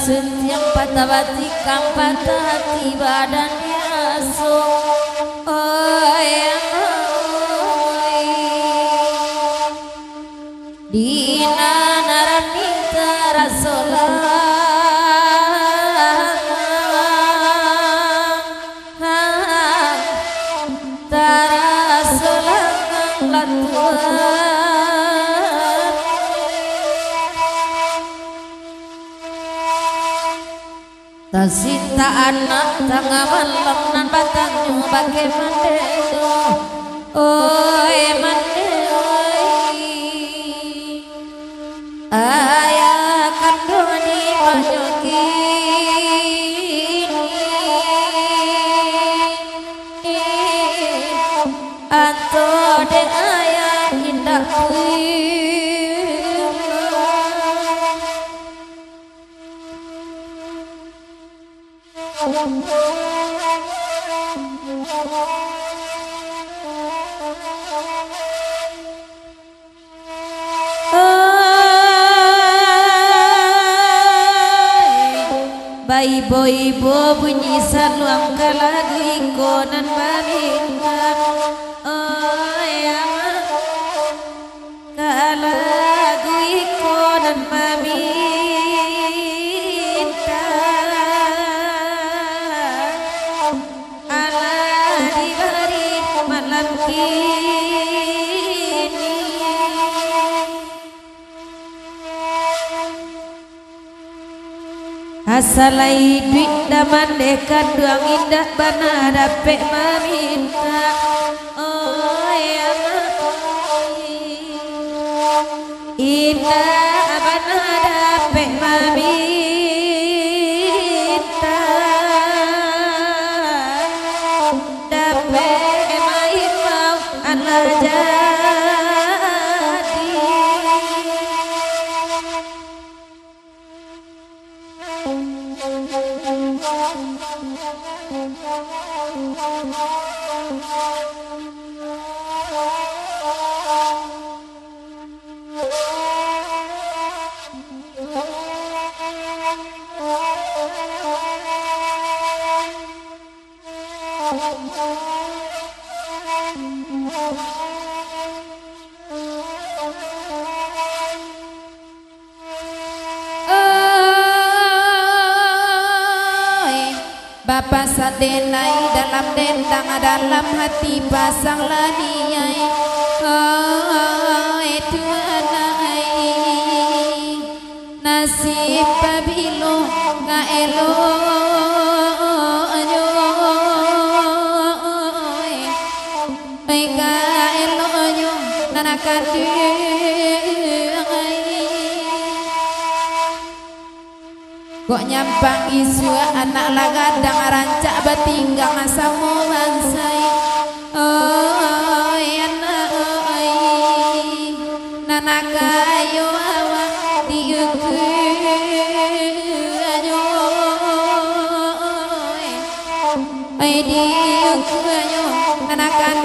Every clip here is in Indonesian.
Yang patah batikam patah hati badannya asung dina narani tarasolang latuan tasita anak tengah malam nan batangnya bagai mandeo mandeo ayah kandoni banyoki atau de ayah indah ibu-ibu bunyi saluang ke lagu ikonan maminkan ke lagu ikonan maminkan ala diberi malam kini asalai duit daman dekat duang indah bana dapet meminta indah bana dapet meminta dapet main mau anak jadi Bapak sadenai dalam dendang dalam hati pasang laniai tuanai nasib pabilo ngaelo ngaelo nanakan kok nyampang isu anak lagadang rancak batinggang asamu mansai nanakayo awa diuku ayo diuku ayo nanakan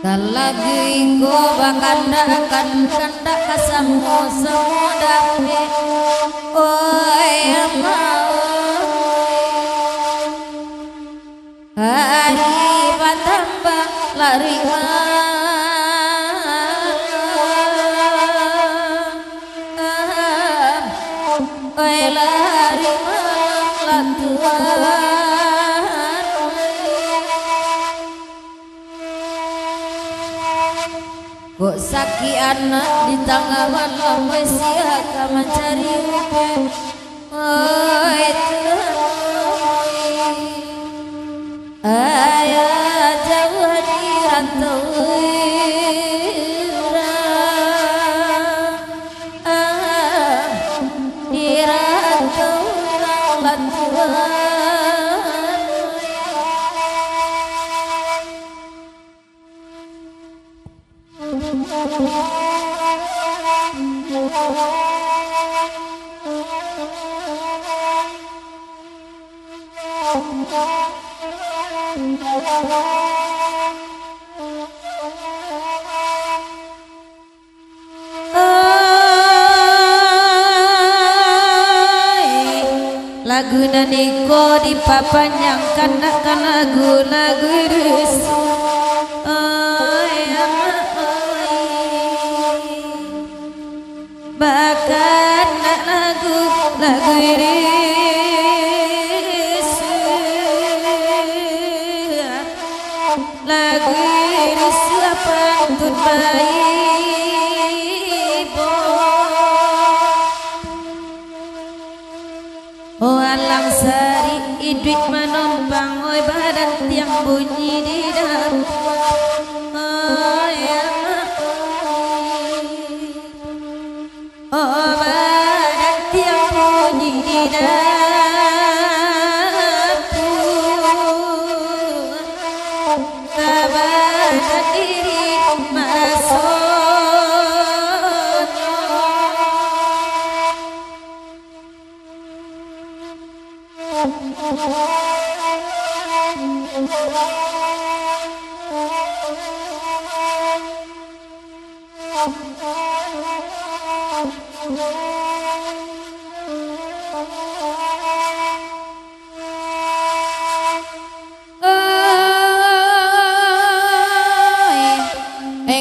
Talagi ko bakanda kanda kasamu semua dape oi amau hari batamba lari oi lari lantuan kok sakit anak di tengah malam siapa mencari upe oi Tuhan ayah jauh di rantau di rantau lantuan lagu naniko dipapanyang kan lagu rus bahkan lagu iris pantun baik oh alang sari idwit manompang oi badan tiang bunyi di dalam oh badan tiang bunyi di dapur tabana diri masuk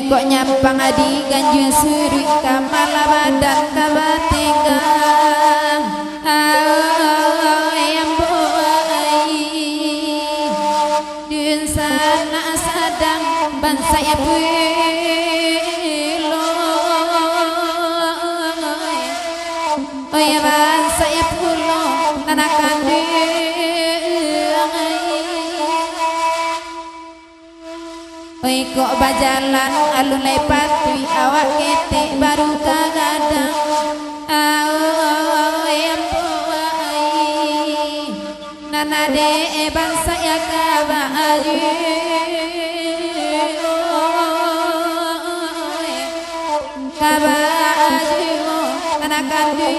kok nyapang adi ganjil suri kamala badan kabategang yang boy dun sana sadang ban saya pulo oh ya ban saya pulo nanakan oi kok bajalan alun lepatui awak ketek baru kagadang ampoi nana de bangsa ya kabaju kabaju nana kandu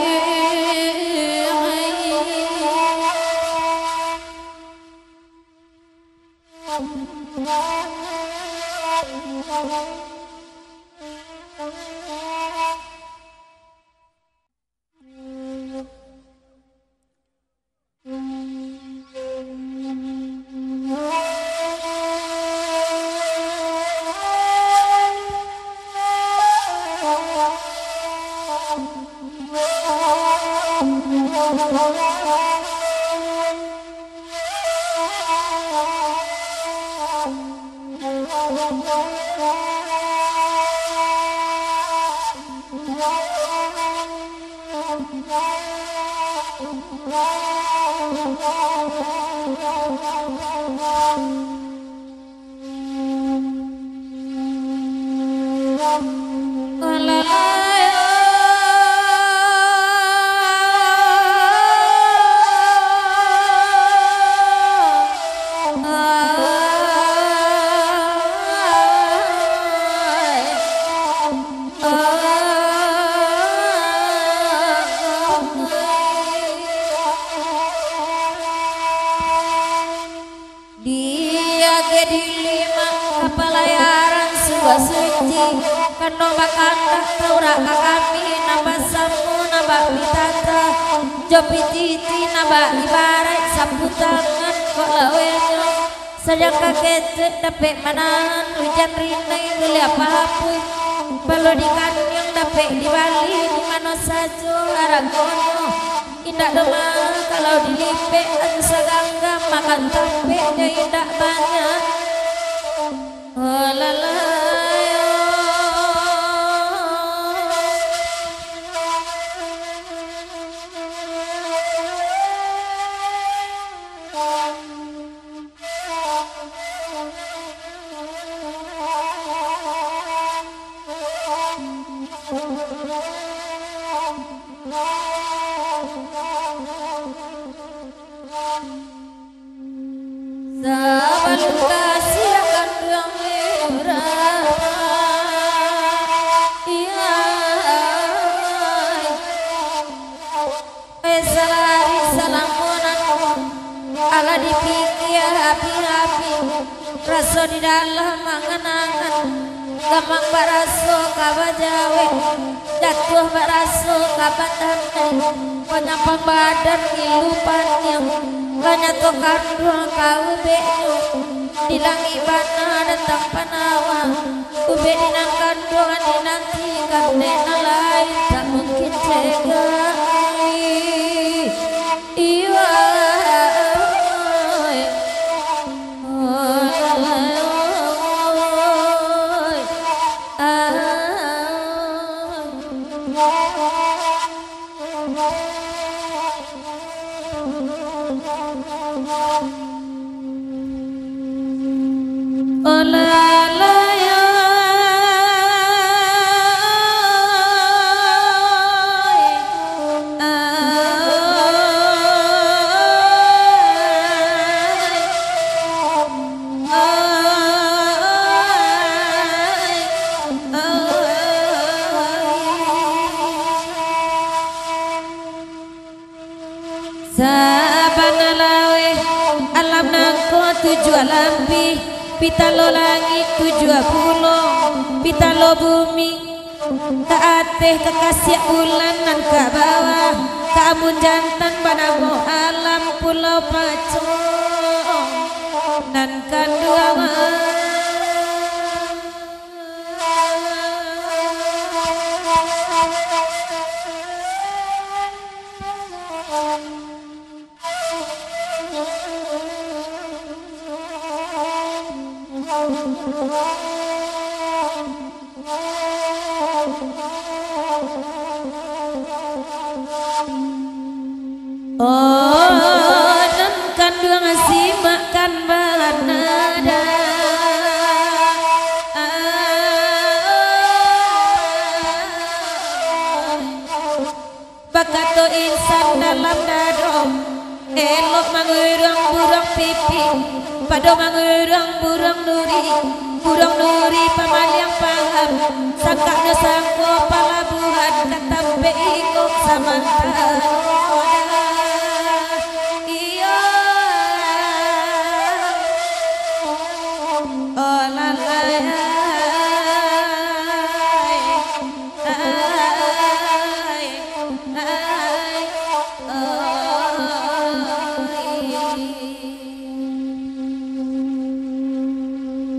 dia ke di lima pelayaran kano bakanda taura kami nambah samu nambah pitata jopi titi nambah ibarat sapu tangan kok lawenya saja kaget dapet manahan hujan rinai geli apa-apa balu di kanyang dapet di Bali di mana saja aragono indah demam kalau dilipek segangga makan tempenya indah banyak oh lalayo saban kasih akan yang murah iya salari salamunan ala dipikir hapi-hapi rasa di dalam angan-angan gampang baraso kabajawe jatuh baraso kabatan penyampang badan ilupan yang kanya tokan dua kau bejo dilangi bana datang panawa ube dinangkan doa dinanti karena lain tak mungkin cegai iya alam nangko tujuh alambi pitalo langit tujuh pulau pitalo bumi ke ateh kekasih bulan nan ke bawah kamu jantan banago alam pulau pacong nan kanduangan oh nan kandung simakan banada bakato insan dalam dado elok mangurang burung pipi pado mangurang burung nuri pamaliang paham sakaknya sangko palabuhan katambe ikut samantan iya oh lalaya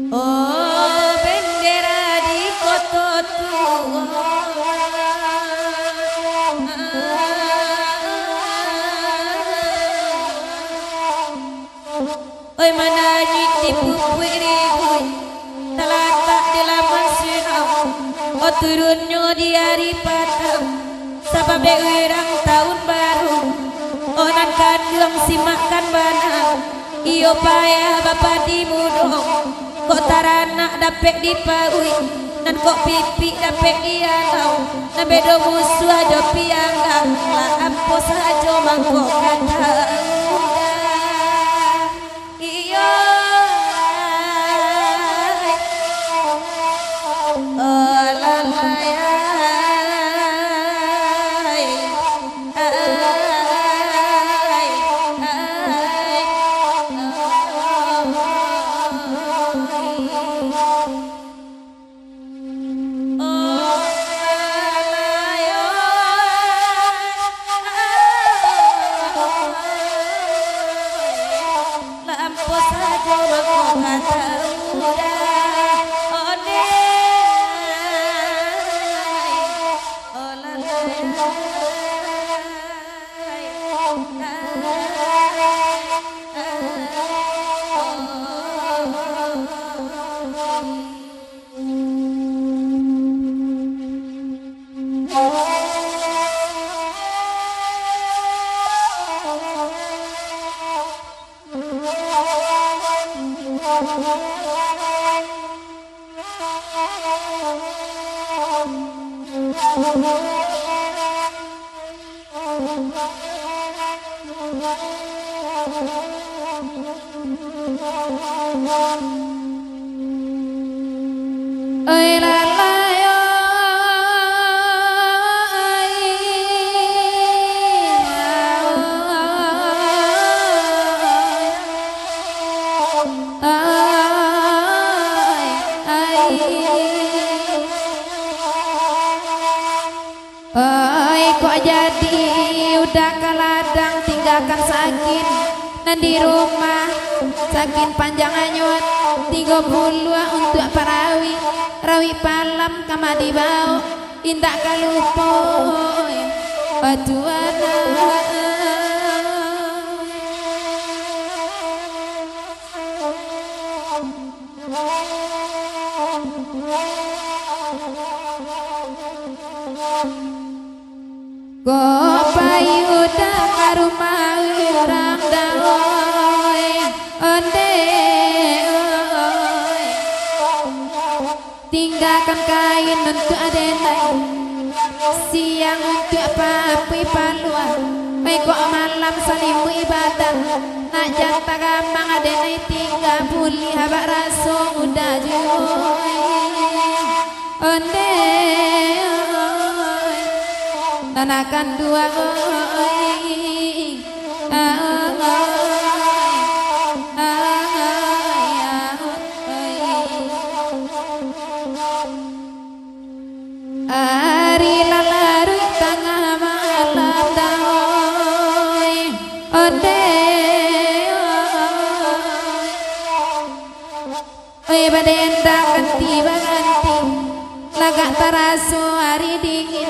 oh bendera di kota tua oi mana di pupui ribui talatak di laman sirau oh turunnya di hari padang sabab orang tahun baru oh nan kandung simakan banang iyo payah bapak di mudong kok taranak dapet di paui nan kok pipi dapet di alau na bedo musuh aja pianggang lah ampo saja mangkok kata iya oh lalaya Oi la la yo kok jadi udah ke ladang tinggalkan sakin nan di rumah sakin panjang anyut 30 untuk parawi rawi palam kama dibau indak kalupo aduana go payuda karumah urang daoy onde tinggalkan kain untuk adenai siang untuk papi paluan kok malam salimu ibadah nak janta gampang adenai 30 habak raso udah juy onde tanakan dua ari lalarui tengah malam daoy ode oi badenda ganti baganti lagak tarasu hari dingin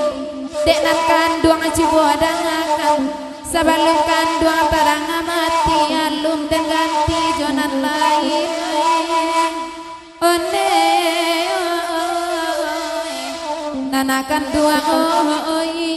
dek nan kandung cibodan akan sebelum kandung terang mati alum dan ganti jonan lain onde nanakan dua oi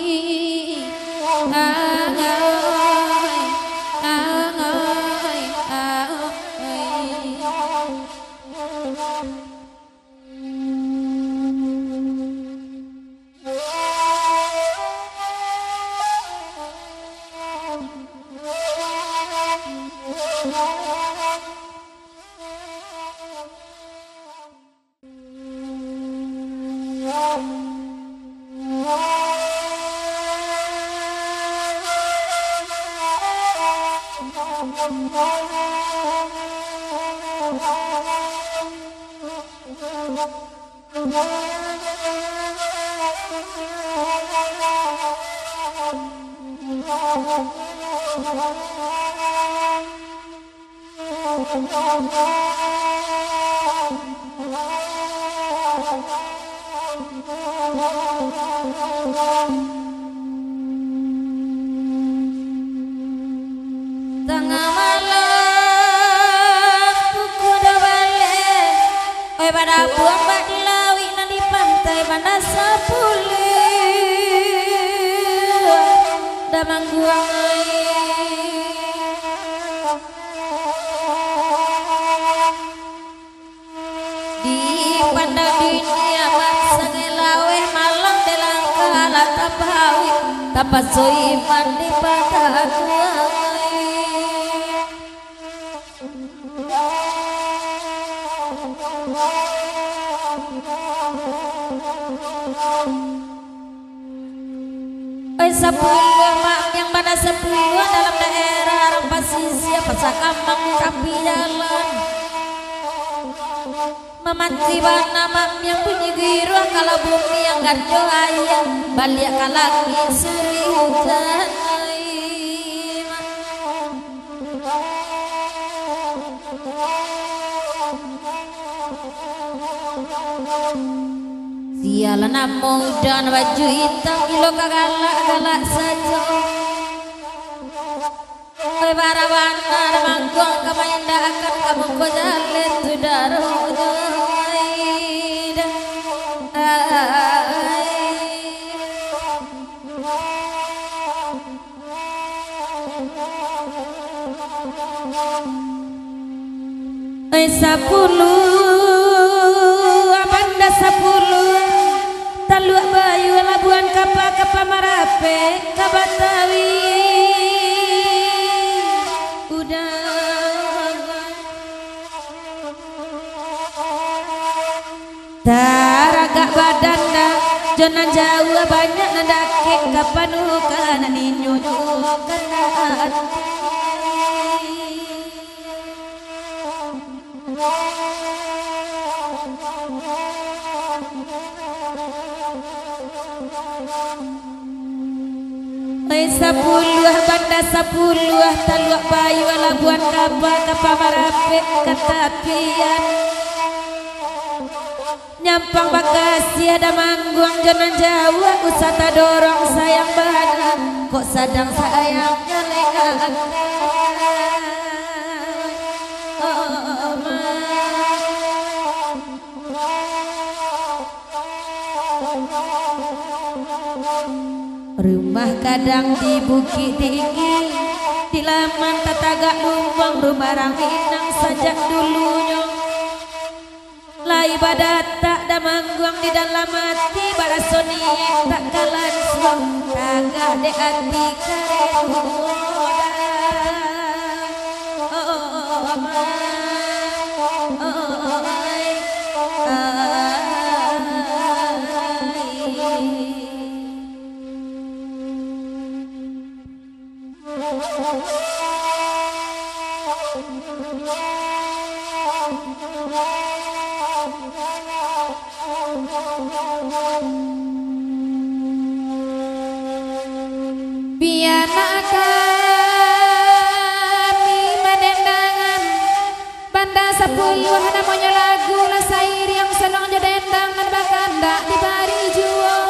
tengah malam buku dah balik oi pada buang bak di lawi nan di pantai mana sepuli dah mangguang di pandang dunia bangsa gelaweh malang delang kalah tapawi tapasoi mandi pada oi 10 mak yang pada 10 dalam daerah orang pasisir pasakambang kapi jalan memanci bana mak yang bunyi giru kalau bumi yang garjo ayam balik kalaki suri hujan sialan namung dan baju hitam kilo kagalak-galak saja oi barawana mangkong kamayanda akan kamu ko jalan sudah rojo oi 10 abanda 10 taluk bayu labuan Batawi udah taraga badan dah jonan jauh banyak nadake kapanukan ninyo kenaan sepuluh banda sepuluh taluak bayu labuan kapal kapal marapek ketapian nyampang Bekasi ada manggung jonan Jawa usata dorong sayang badan kok sadang sayangnya lengan rumah kadang di Bukit Tinggi di laman tetangga lumbang rumah ranginang sejak dulunya lai badat tak ada manggung di dalam hati barasoni tak kalan suang tangga de hati karehu biana kami menendangan banda sepuluh namanya lagu lasair yang senang jedendangan bahkan tak dibari jual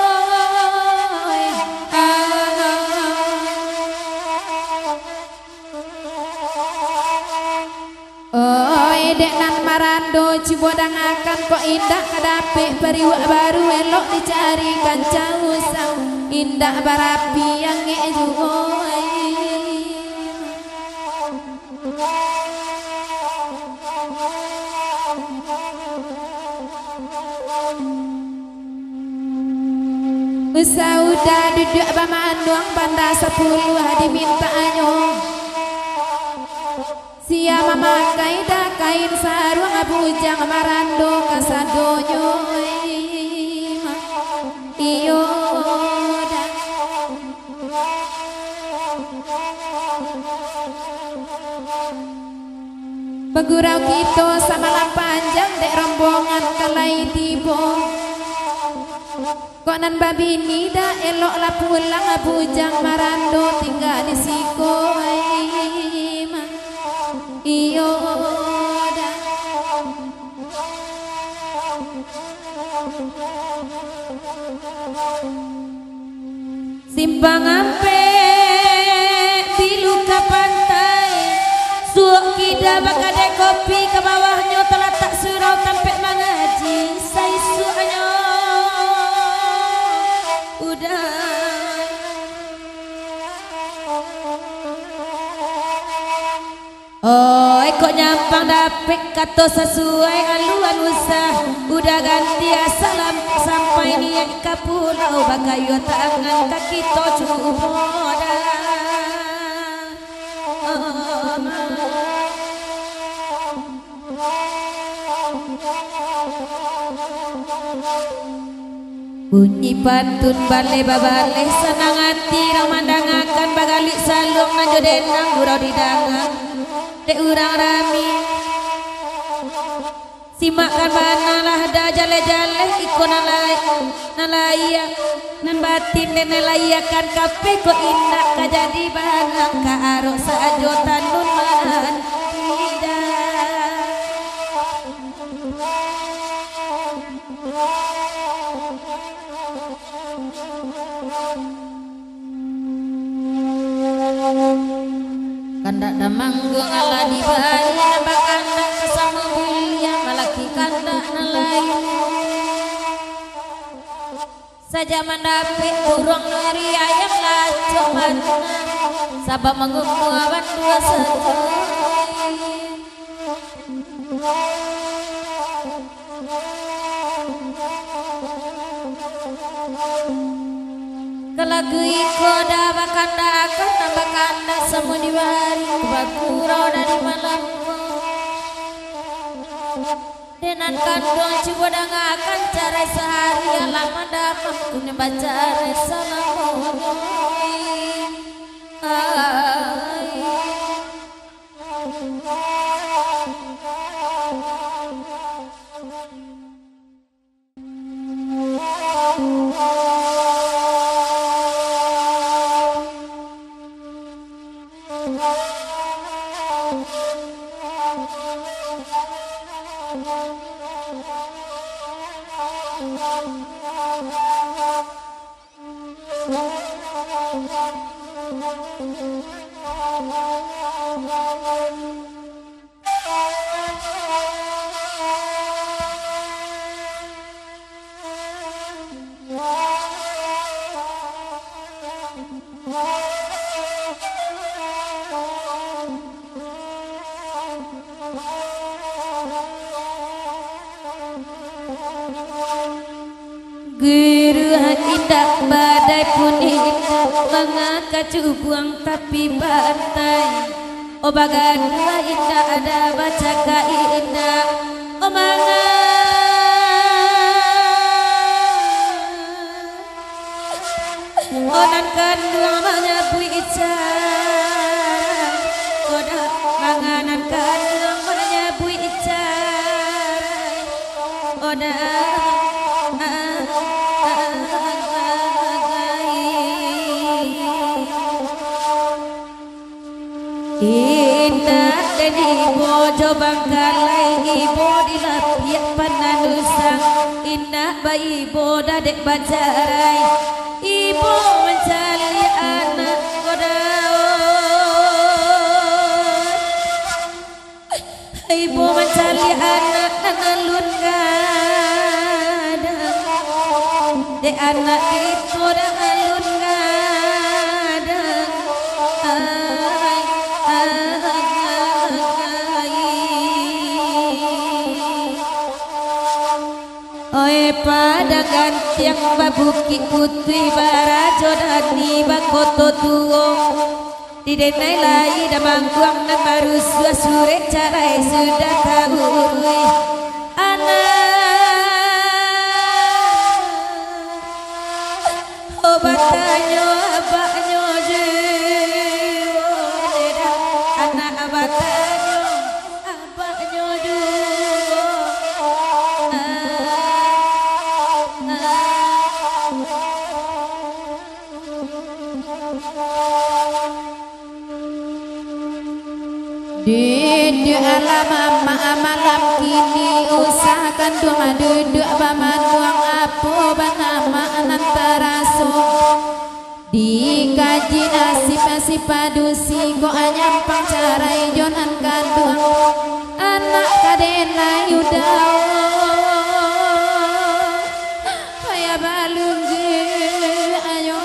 dek nan marando cibodang akan kok indah kadape periwak baru elok dicarikan causang indah barapi yang ngejugoi udah duduk bamanduang banda sepuluh diminta anyong sia memakai dah kain sarung abujang marando kasadonyo iyo dah begurau kita sama lang panjang dek rombongan kalai tibo konan babini dah elok lah pulang abujang marando tinggal di siko iyo dah simpang ampe di luka pantai suok kida bakade kopi ke bawahnya telah tak surau tampe mengaji say suanya udah oh kok nyampang dapet kata sesuai aluan usah udah ganti salam sampai niat ke pulau bagayo tangan kaki to cuboda bunyi pantun bale babale senang hati ramandangakan bagalik salung najodenang gurau didangang dek urang rami simakan banalah dah jale-jale iko nalaya nan batin dan nalayakan kape ko indah kajadi bangang ka arok sajotan nun man kandak damanggung ala di bali nambah kandak kesama mulia malaki kandak nalayu saja mendapik burung nari ayam lacok mana sabab menguku awan dua satu Kelagui koda bakanda akan bakanda semu di hari bakuro dari malam denan kandung ciboda akan cara sehari lama dapat punya baca salam Guru indah badai pun indah mengakacu buang tapi bantai obagan indah ada baca indah omangan onan kandung menyebui icar koda manganan kandung menyebui icar oda indah deni bojo bangkalai ibu dilapiak pananusang indah bayi boda dek bajarai ibu mencari anak kodaon ibu mencari anak nanalun kadang dek anak itu nanalun kadang oe pada gantiang babuki putri barajo dani bakoto tuo di denai lai da bangkuang dan baru sure carai sudah tahu anak obatanyo abaknyo jiwo anak abatanyo abaknyo duwo Duduk alam malam kini usahakan doa duduk baman buang apo banama antara dikaji nasib padusi go anyampang carai jonan kandung anak kadena yudao kaya balungge ayo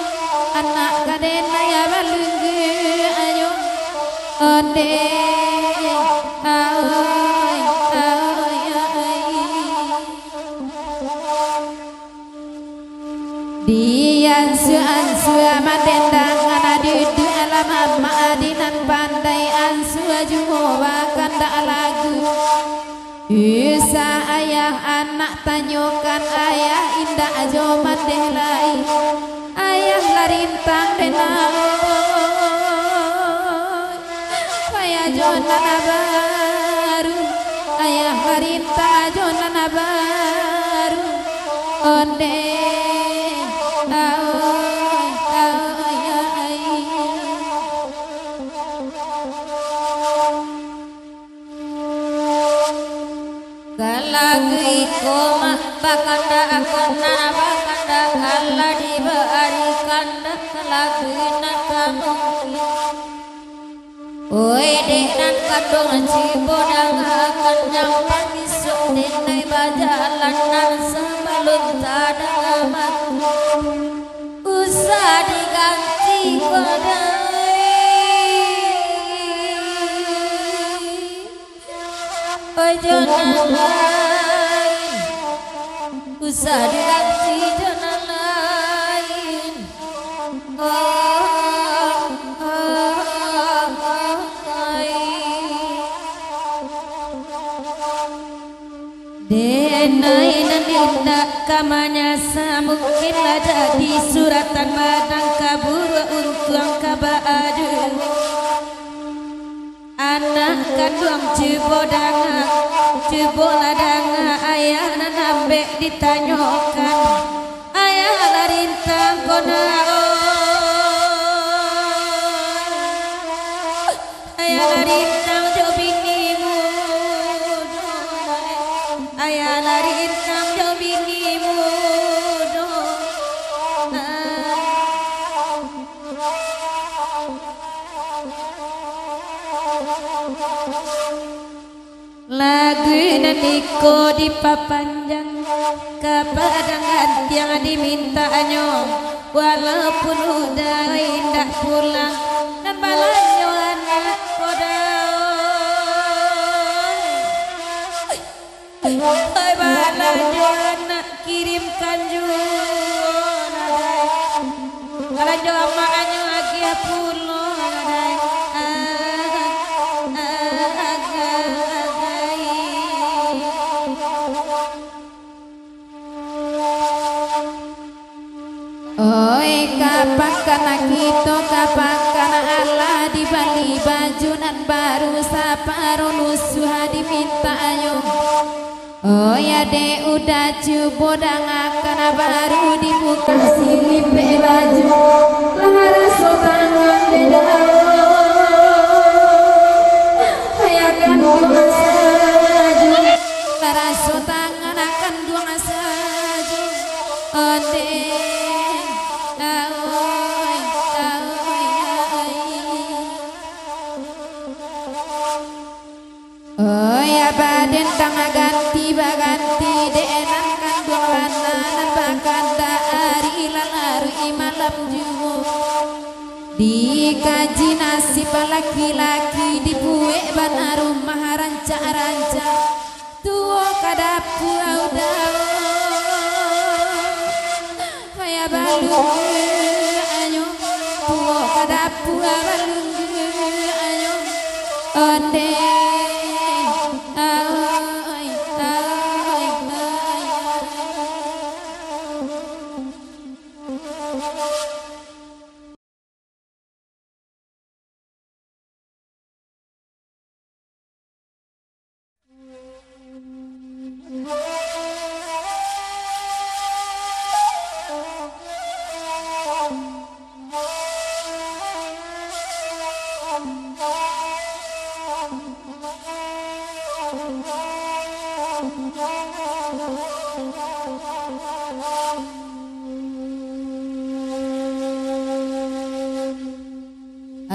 anak kadena ya balungge ayo ode Ansu amatendang anadidu alam maadinan pandai ansu ajuwa kanda lagu Isa ayah anak tanyokan ayah indah ajo mandelai ayah larintang denau ayah jonana baru ayah larintang jonana baru onde Galagui koma bakanda akana bakanda Allah dibari kanda galagui nakamong Oi denan kadong cibodang akan nyampang isuk denai bajalan nan sebelum tadamat usah diganti kodai Jonan lain usah diganti jonan lain agamanya semungkinlah jadi suratan badang kabur untung kabadu anak kandung cubo ladang ayah nambek ditanyakan ayah larintang kona ayah larintang jo bingimu ayah larintang jo bingimu lagu naniko dipapanjang kepada yang dimintanya walaupun udah indah pulang dan balanyo anak kodai balanyo anak kirimkan juga balanyo amaknya lagi pulang oi kapan kita kapan kana Allah di bali bajunan baru saparo lusuh diminta ayo oh ya de udah cubodang akan baru dibuka silip baju lahara sotangan beda kayakan masaju lahara sotangan akan dua masaju ode oh ya baden tanga ganti baganti deenan kan dolanan bahkan dari lalari malam jumu dikaji nasib laki-laki dibuwe bana rumah ranca-ranca tuo kadapu udah kaya balu ayo tuo kadapu balu ayo onde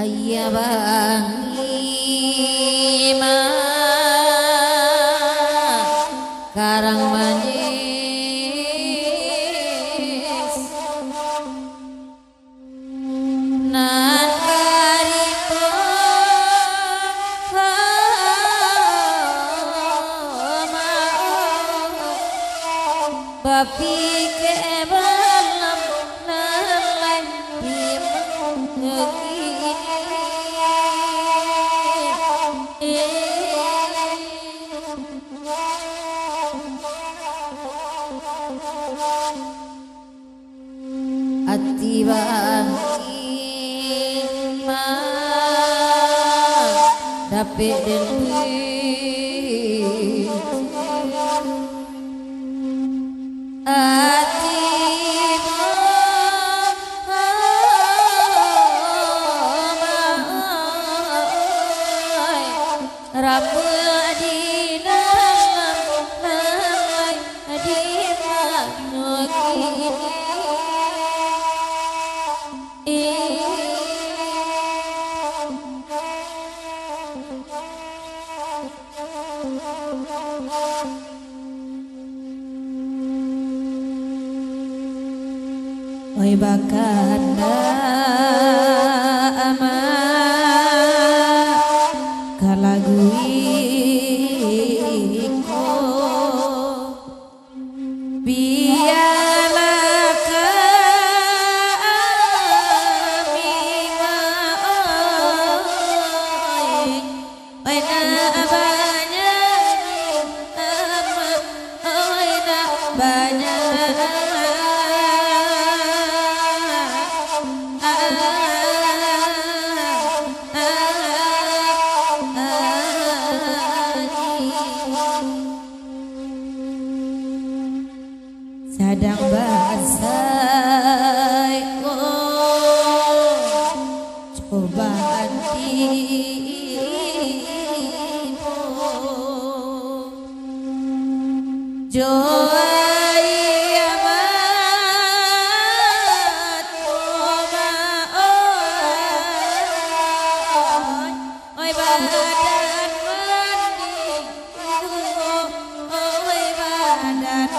ayah bangi ma karang manis nan karipo bapi ke balam nalai di ati bangi ma dapet deui ati ramu di dalam nalai di manyoki oi bakanda ama kalagui ko biala kami oi na banyak ama oi na banyak sayko cobaan tipu joai amat koma oi badan mending oi badan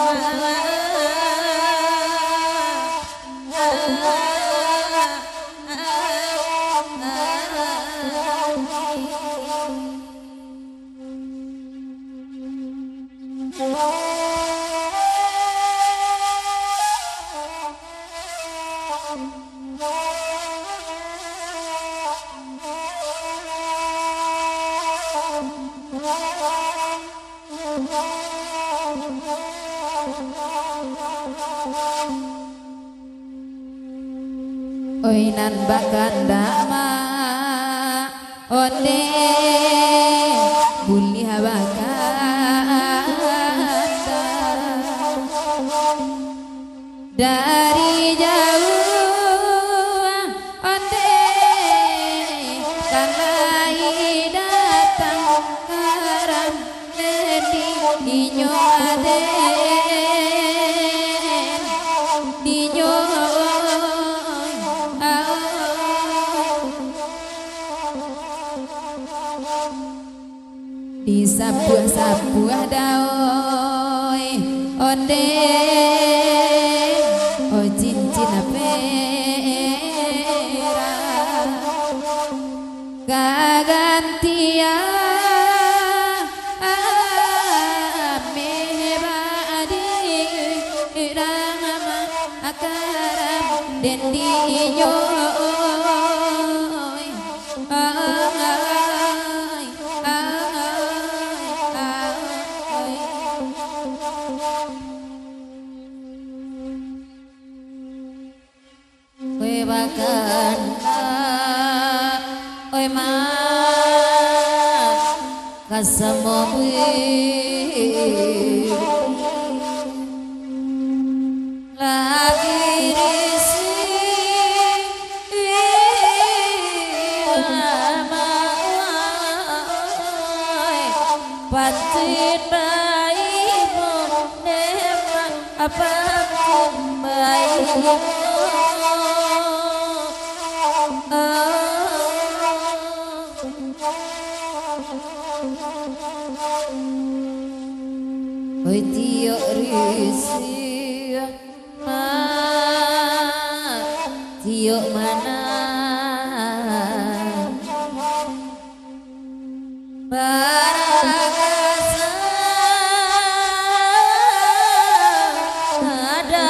oi nan bakanda ma onde buli habakanda dari jauh onde kanai datang karam di inyo aden dinyo di sabuah daoi onde oh cincin pera kagantian mebadi rama akaram den dinyo oi ma kasamobi lagi risi lama pati ibu neman apa baik oi tio risi ma tio mana baragasa ada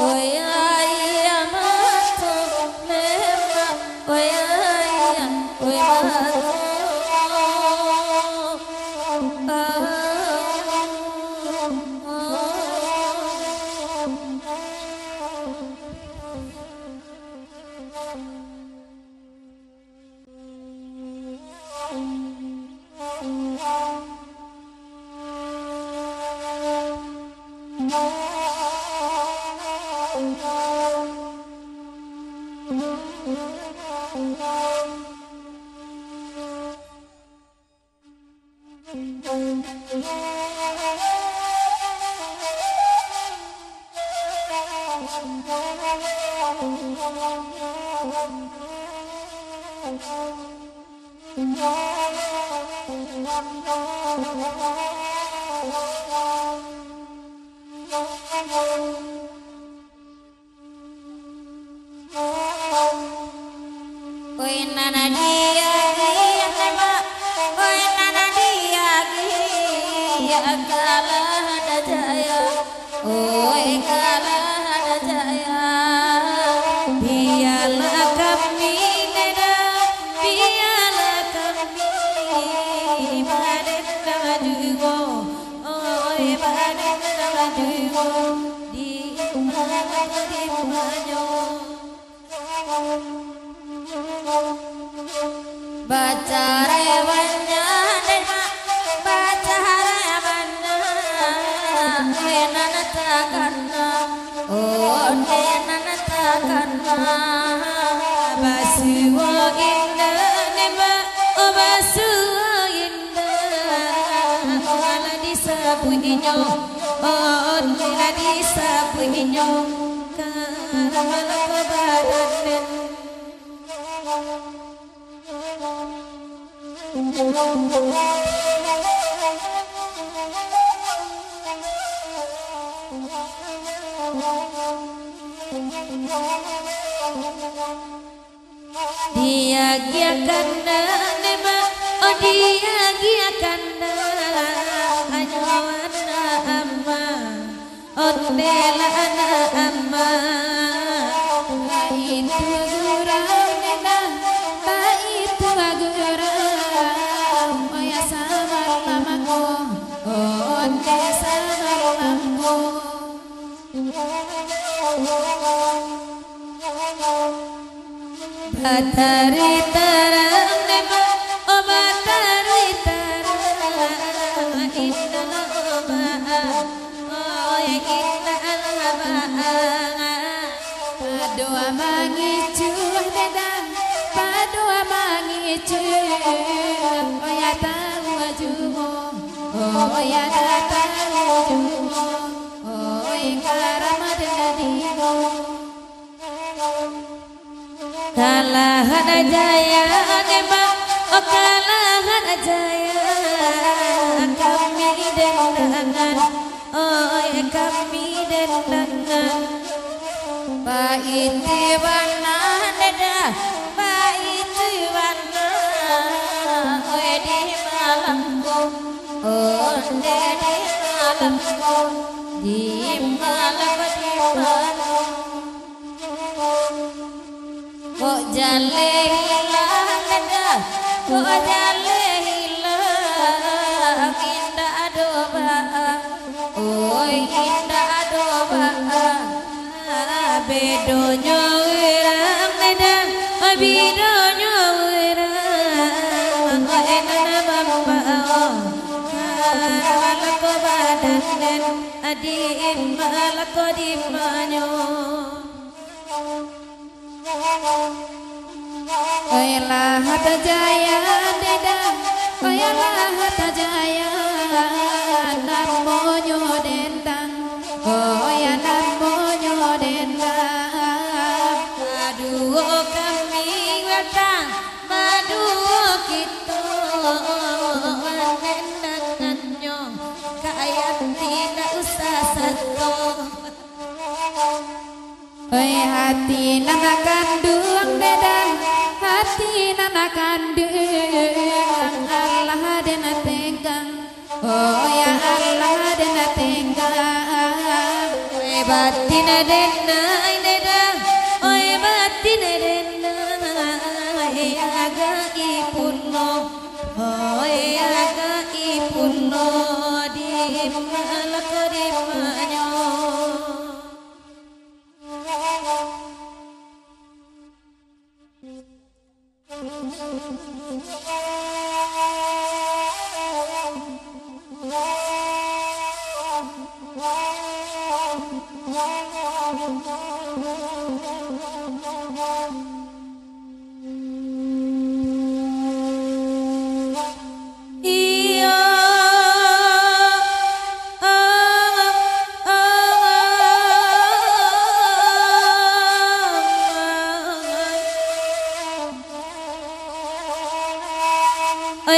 oi ayam tu lema oi ayam oi oi nana dia oi nana dia kalah ada jaya oi kalah ada jaya biarlah kami neda biarlah kami badan juga oi badan juga di banyo baca rewannya baca rewannya nanatakanna onde nanatakanna basuwa indane ba basuwa indane wala disabuinyo onde la disabuinyo karamala kabadanen dia giakanda nema oh dia giakanda anyawana amma ondela ana amma itu gurana itu gurana moya sabar lamaku onde sabar lamaku batari tarang nema oh batari tarang inna oma oh inna alaba padua mangicu dedang padua mangicu oh ya tahu ajumo oh ya tahu ajumo oh ikaramadadino kalahan jaya nema oh kalahan jaya kami dendangan oh ya kami dendangan baiti warna dada baiti warna oh di malamku oh di malamku di malam kok jale hilang dada kok jale hilang indah doa oh indah doa bedonyo wirang dada bedonyo wirang enana bamba malako badanen adim malako dimanyo Oyalah hata jaya deda Oyalah hata jaya Namonyo dendang Oya namonyo dendang Aduh kami watang Aduh kita Dendangannya Kaya tidak usah satu Oi hati nana kandung dedang hati nana kandung Allah dena tenggang oh ya Allah dena tenggang oi batin dena dedang oi batin dena aga ipunno oi aga ipunno di malak di manyo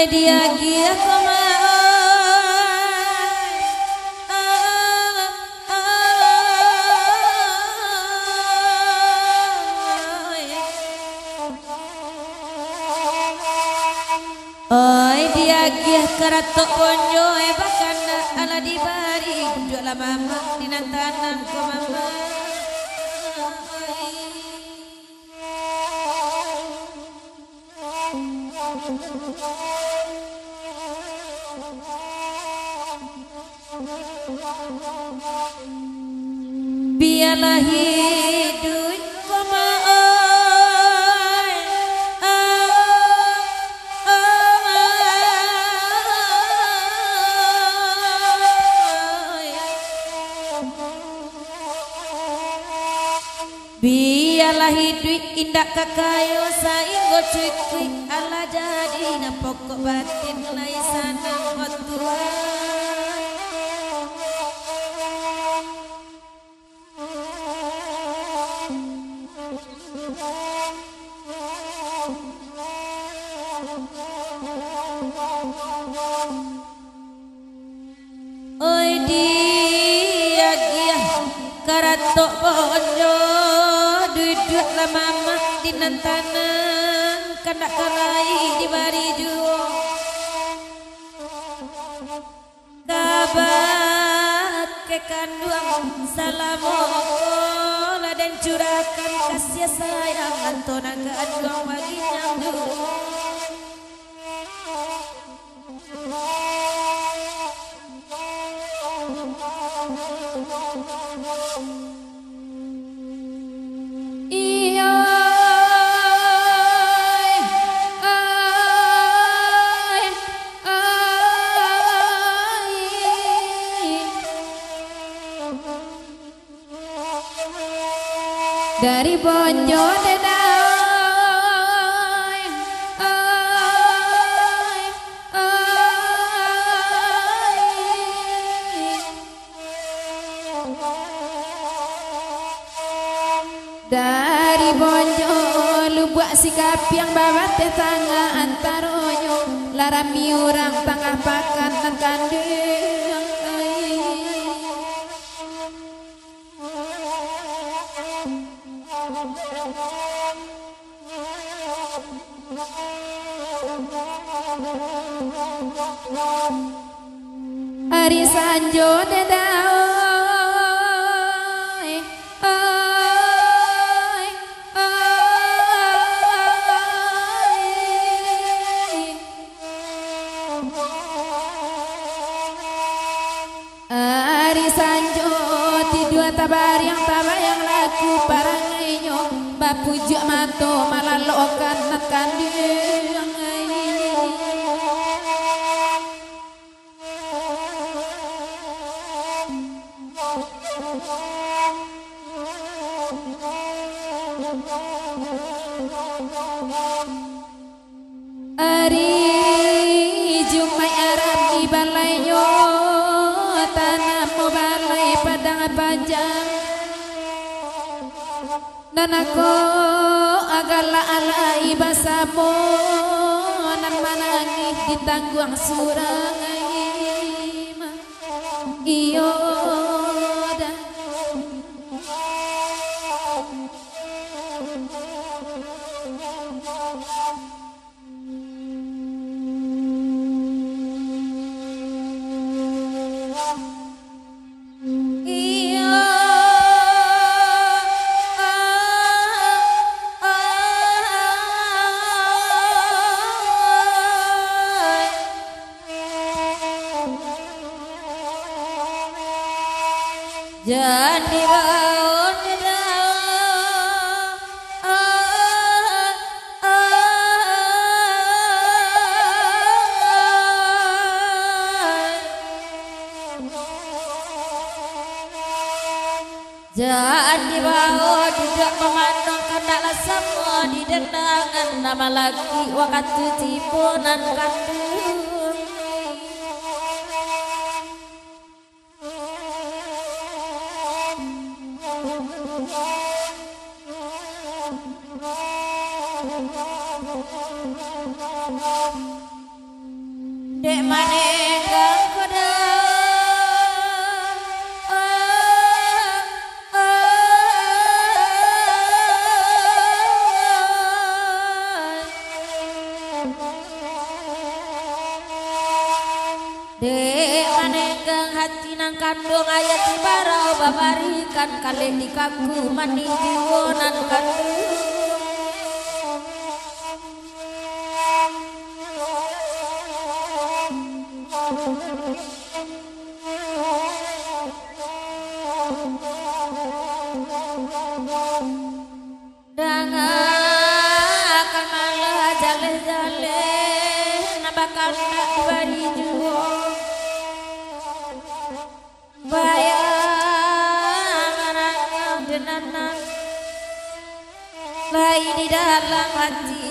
dia gia koma oi dia gia karatok bonjo bakana ala dibari jual mama dinantanan ko mama biarlah hidup koma biarlah hidup indah kakayo sainggo cuy ala jadi na pokok batin lai sana Tuhan. Oi dia gia karatok bojo duduk lama mah di nantanan kandak kalai di bari juo kabat ke kanduang salamola dan curahkan kasih sayang antona ke aduang bagi nyamdu dari Bonjo Dedai dari Bonjo lu buat sikap yang babat tetangga antaronyo larami orang tengah pakan dan kandung Ari Sanjo Dedai Ari Sanjo ti dua tabar yang tabayang laku parangenyo bapujuk mato malalokan nakanding Ari Jumai Arab di balaiyo tanah mo balai padang panjang dan aku agala alai basamo nan manangi di tangguang surang iyo jadi baon jadi baon tidak memandang kendala semua di dendangan nama lagi waktu tipunan kandung dek manenggang kuda dek manenggang hati nang kandung ayat ibarau babarikan kali di kaku mani jiwonan kandung dangakan malah jale-jale nabakal tak bari juo bayang anaknya denanan baik di dalam hati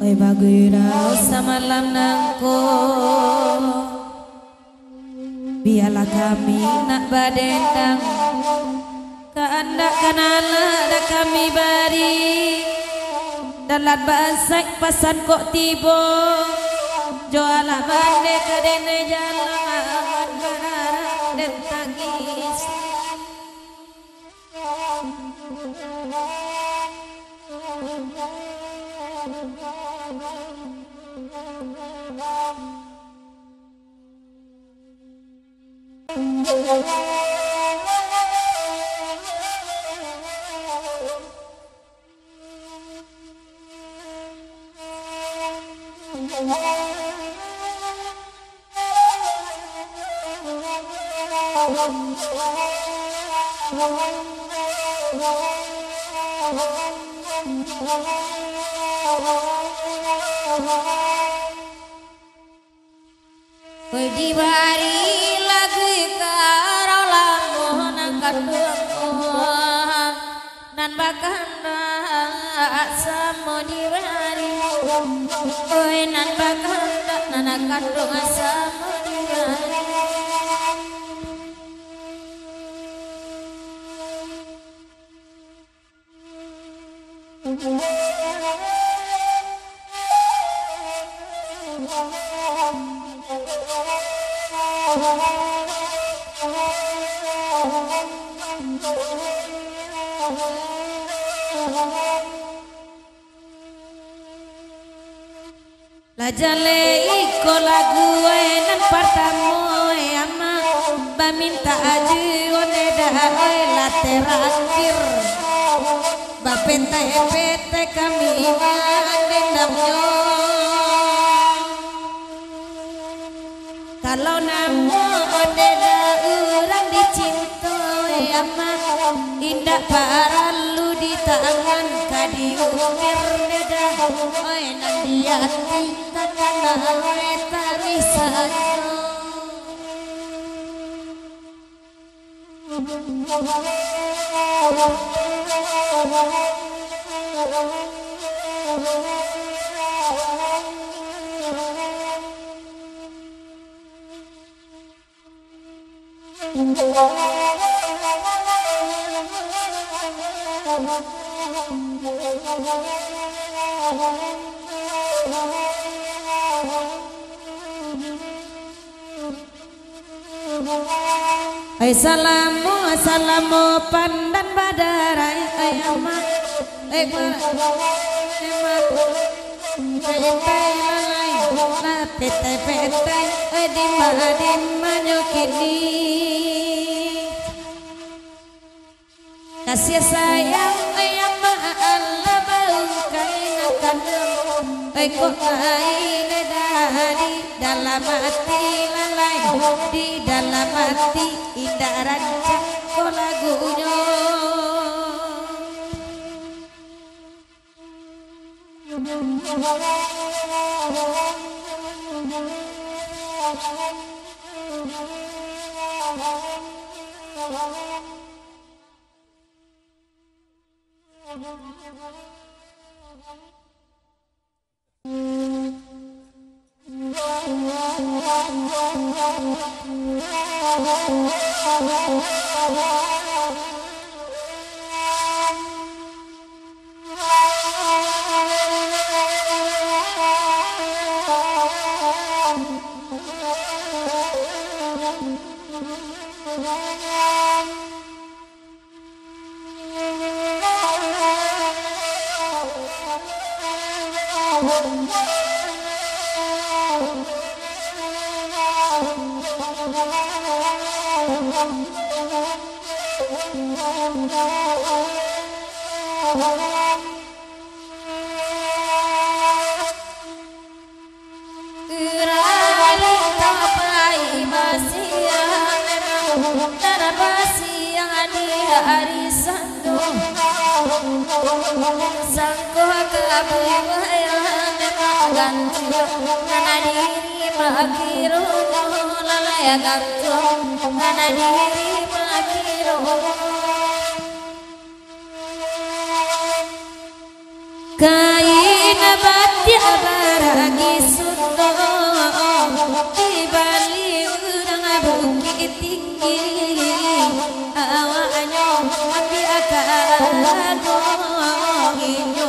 oi bagirau samalam nangko biarlah kami nak badendang keandak kanala dah kami bari dalat basak pasan kok tibo jualah bande kadene jalan berharap dan tangis Berdibari lagi karau lamun angkat doang nan bakanda asam dibari oi nan bakanda nan angkat doang asam dibari Lajale iko lagu enan partamu ama baminta aju oneda la terakhir bapenta pete kami dendam yo kalau namo oneda urang dicinta ama indah paralu di tangan kadi umir neda oi nandiati takana eta bisa Assalamu pandan badarai ayama ekmar pete di mana kini kasih sayang ayama Allah bangkai nakandung kok aine dari dalam hati lalai di dalam hati indah rancang kok lagunya sangko kabuayan gantu kana diri makiru lalaya gantu kana diri makiru kain bati abaragi sundo di bali urang bukit tinggi awaknya mati akano inyo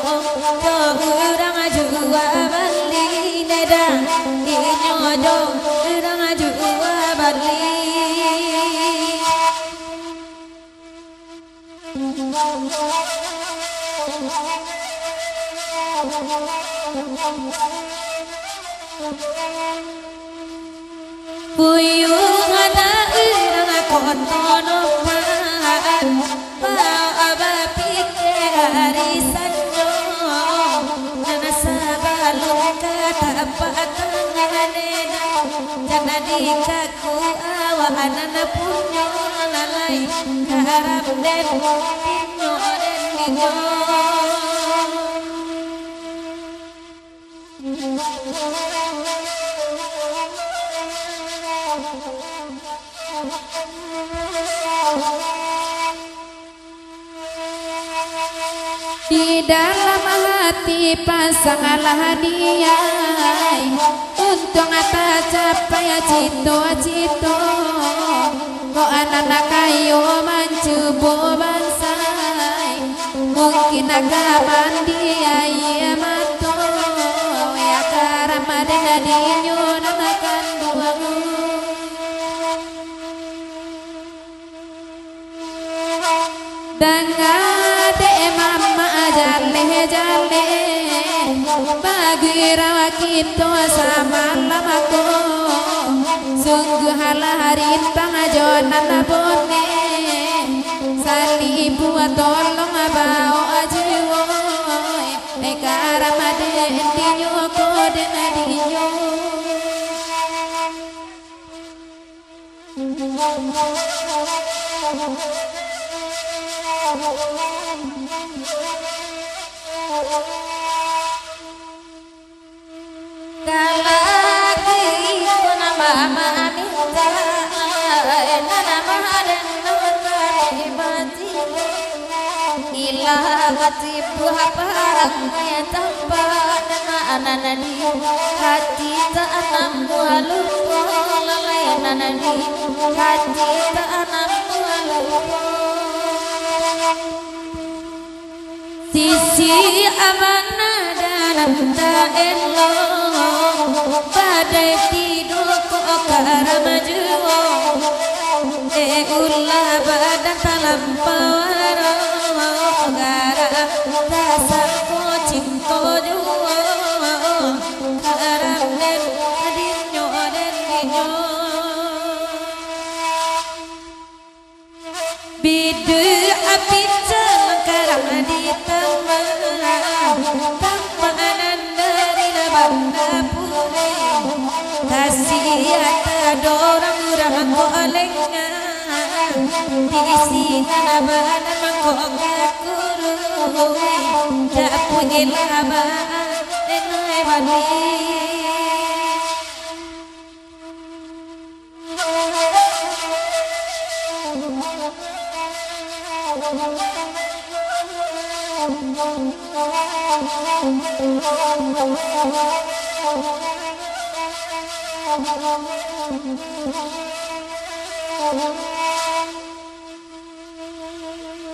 do urang jua bali neda inyo do urang jua bali puyuh ada urang kotono pan pau aba pikir arisan jo nana sabalun kata pakanganena jana dikaku awa anana punyo lalai harap den pinyo den minyo di dalam hati pasanganlah dia untung ata capai cito-cito kok anak kayu mencubo bansai mungkin agak mandi ayah mato ya karamaden adinyo namakan duamu dengan de mama jale bagi rawa kita sama lamaku sungguh halarin pangajonan abone sali buat tolong bawa jiwa karamade dinyo kode nadinyo kalaki nama manita nana mahaden nana mati ilah mati buhapang ya tanpa nana anana di hati tak anam mualu lalai nana di hati tak anam mualu sisi amana dalam tak elok badai tidur kok karamajuo ulah badan talampau gara dasar ko cinta juo karam den adinyo den dinyo bidu api celengkarang di tengah tanpa anandari labanda pune kasih ada dorang urang kolenga diisi nabana mangkokakuru japu ilaba denai bali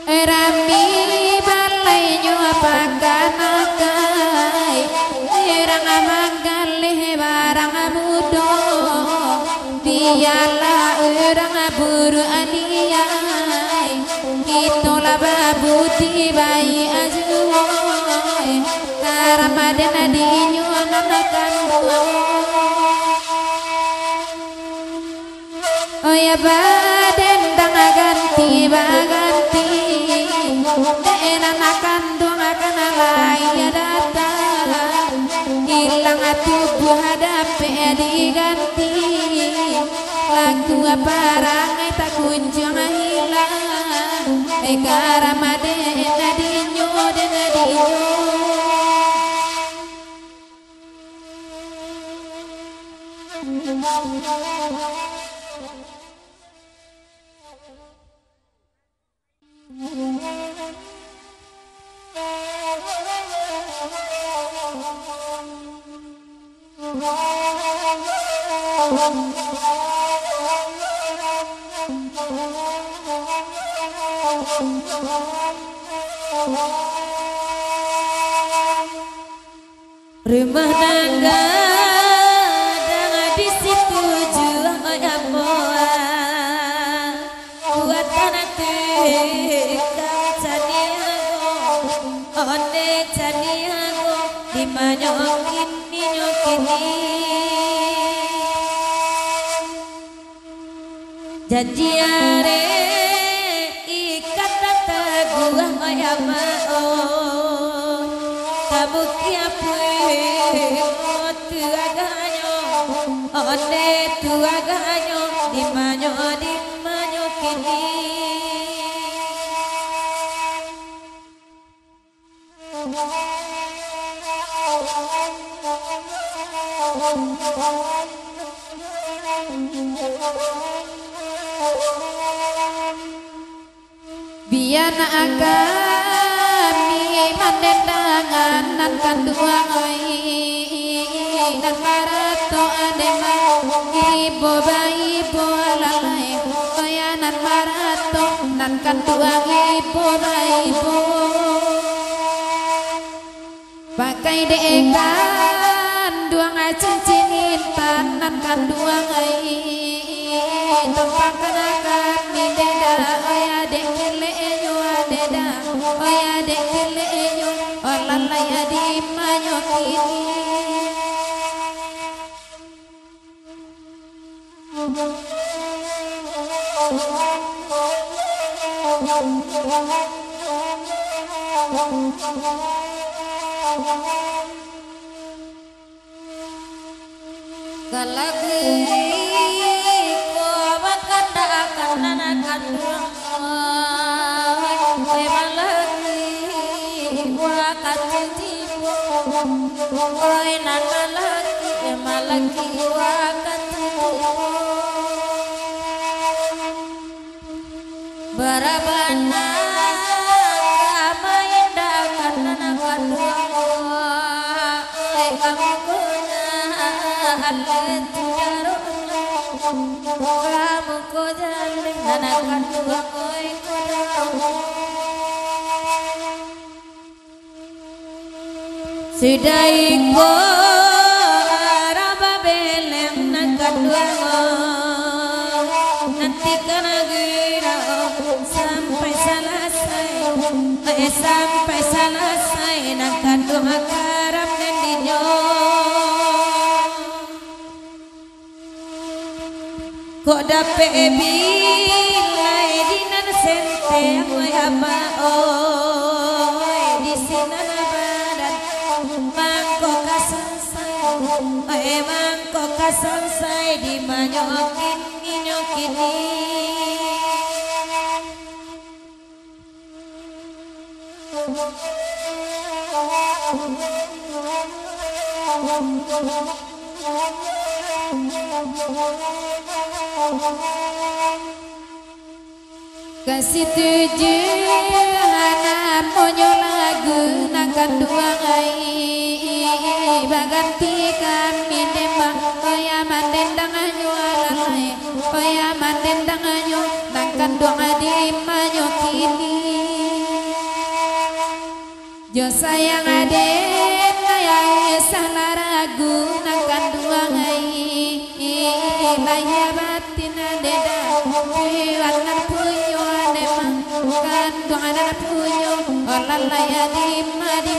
Rami balai nyua paganakai irang amangalih barang mudo dialah urang buru aniai itulah babu tibai ajuoi karamaden adinyo nanakan oh ya baden dang ganti baganti enakan dong akan alai datang hilang tubuh hadapi diganti lagu barang tak kunjung hilang karamaden adinyo Rumah nangga dengan di situ juga ya boa buat anak tekang caniago onde caniago di manyokin nyokini janji are ikat tata gua ya mao kamu onde tuaganyo di manyo kini biana kami mandendangan nan kanduangai dan marato adema ibo bai ibo lalai kayanan marato nan kanduang ibo bai ibo pakai dekan duang cincinin panan kanduang tempat kenakan di deda oya dekele enyo deda oya dekele enyo olalai adi manyokini kalagi ko bakanda akan akan oi malagi wa katibo oi nanalagi malagi wa katibo barabana kamu ko jalan nanakan dua koi sudah iko araba belem nakan dua nanti kena gira sampai selesai nakan dua karam nendinya kok dapet bilai dinan sente oi apa oi di sini badan mangko kaselesai oi mangko kaselesai di manyokin nyokini kasih tujuan monyo lagu nakan dua ngai baganti kami dembang kaya mandendang anyo alalai kaya mandendang anyo nakan dua di manyo kini jo sayang ade kaya salah ragu nakan dua ngai laya batin ade dah anak punya demang kan doa anak punya orang laya di manyo